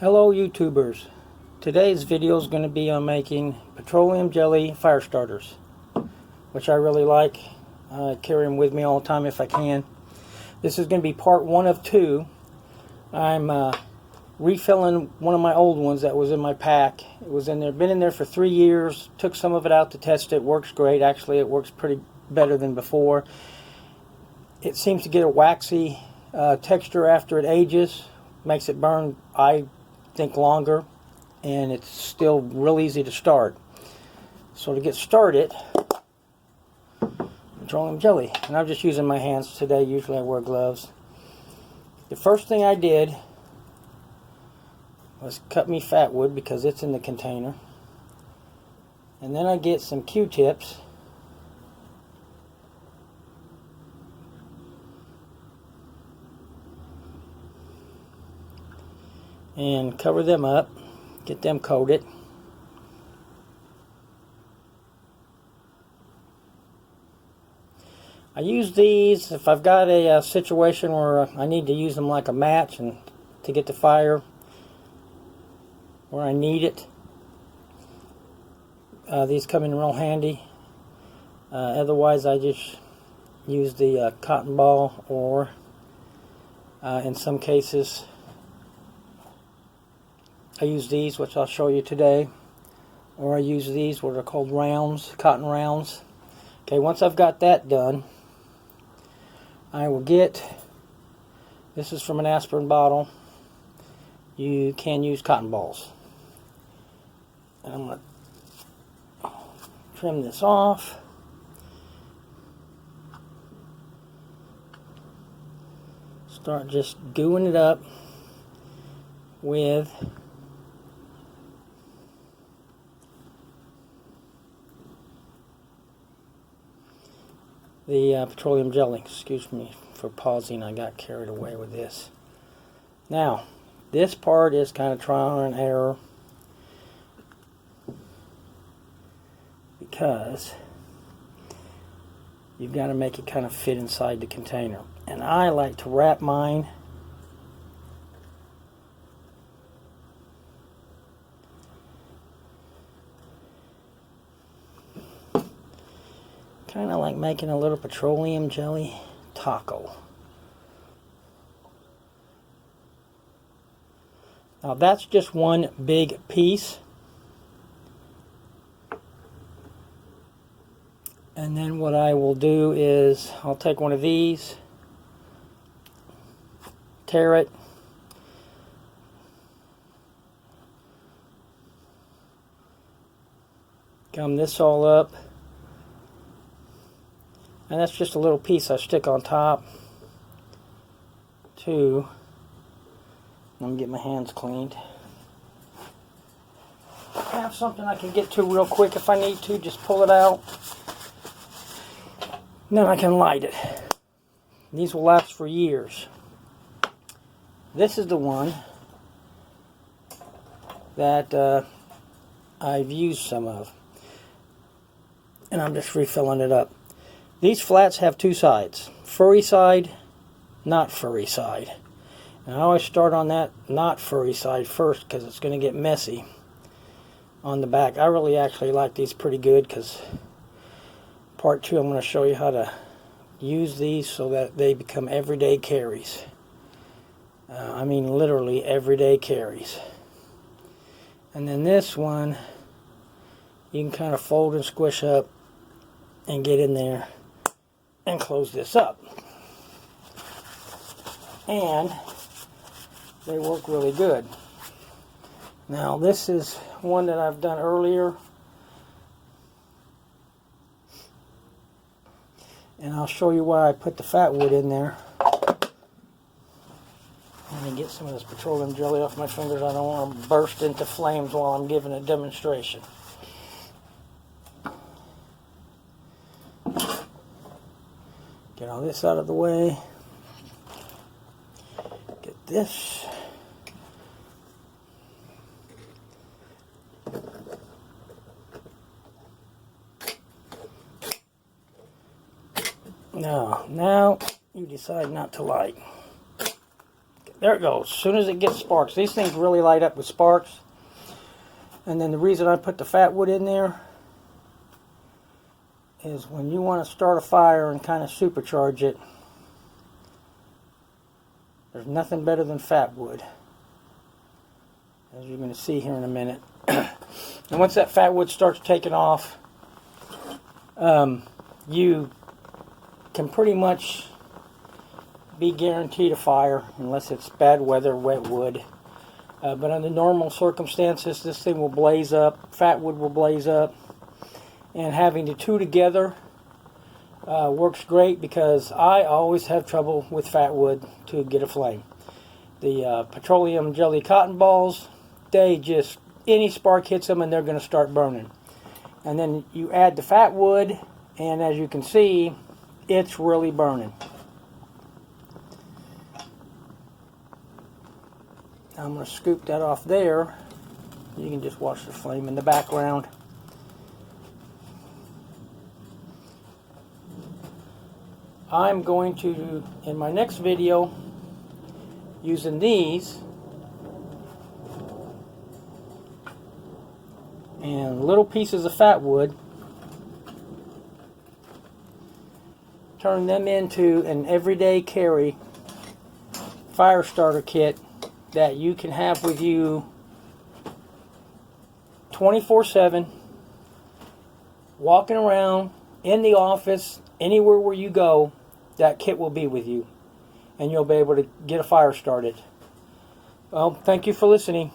Hello YouTubers. Today's video is going to be on making petroleum jelly fire starters, which I really like. I carry them with me all the time if I can. This is going to be part one of two. I'm refilling one of my old ones that was in my pack. It was in there, been in there for 3 years. Took some of it out to test it. Works great. Actually, it works pretty better than before. It seems to get a waxy texture after it ages. Makes it burn, I think, longer, and it's still real easy to start. So to get started, petroleum jelly, and I'm just using my hands today. Usually I wear gloves. The first thing I did was cut me fatwood because it's in the container, and then I get some Q-tips and cover them up, get them coated. I use these if I've got a situation where I need to use them like a match and to get the fire where I need it. These come in real handy. Otherwise I just use the cotton ball, or in some cases I use these, which I'll show you today, or I use these, what are called rounds, cotton rounds. Okay, once I've got that done, I will get, this is from an aspirin bottle. You can use cotton balls. And I'm going to trim this off. Start just gooing it up with the petroleum jelly. Excuse me for pausing, I got carried away with this. Now, this part is kind of trial and error because you've got to make it kind of fit inside the container. And I like to wrap mine kind of like making a little petroleum jelly taco. Now that's just one big piece. And then what I will do is I'll take one of these, tear it, gum this all up. And that's just a little piece I stick on top to, let me get my hands cleaned. I have something I can get to real quick if I need to, just pull it out. And then I can light it. These will last for years. This is the one that I've used some of. And I'm just refilling it up. These flats have two sides, furry side, not furry side. And I always start on that not furry side first because it's going to get messy on the back. I really actually like these pretty good because part two I'm going to show you how to use these so that they become everyday carries. I mean literally everyday carries. And then this one you can kind of fold and squish up and get in there and close this up, and they work really good. Now this is one that I've done earlier, and I'll show you why I put the fatwood in there. Let me get some of this petroleum jelly off my fingers. I don't want to burst into flames while I'm giving a demonstration. Get all this out of the way. Get this. Now you decide not to light. Get There it goes. As soon as it gets sparks. These things really light up with sparks. And then the reason I put the fat wood in there is when you want to start a fire and kind of supercharge it, there's nothing better than fat wood, as you're going to see here in a minute. And once that fat wood starts taking off, you can pretty much be guaranteed a fire unless it's bad weather, wet wood. But under normal circumstances, this thing will blaze up, fat wood will blaze up, and having the two together works great, because I always have trouble with fat wood to get a flame. The petroleum jelly cotton balls, they just, any spark hits them and they're going to start burning. And then you add the fat wood, and as you can see, it's really burning. I'm going to scoop that off there. You can just watch the flame in the background. I'm going to, in my next video, using these and little pieces of fat wood, turn them into an everyday carry fire starter kit that you can have with you 24/7, walking around, in the office, anywhere where you go. That kit will be with you, and you'll be able to get a fire started. Well, thank you for listening.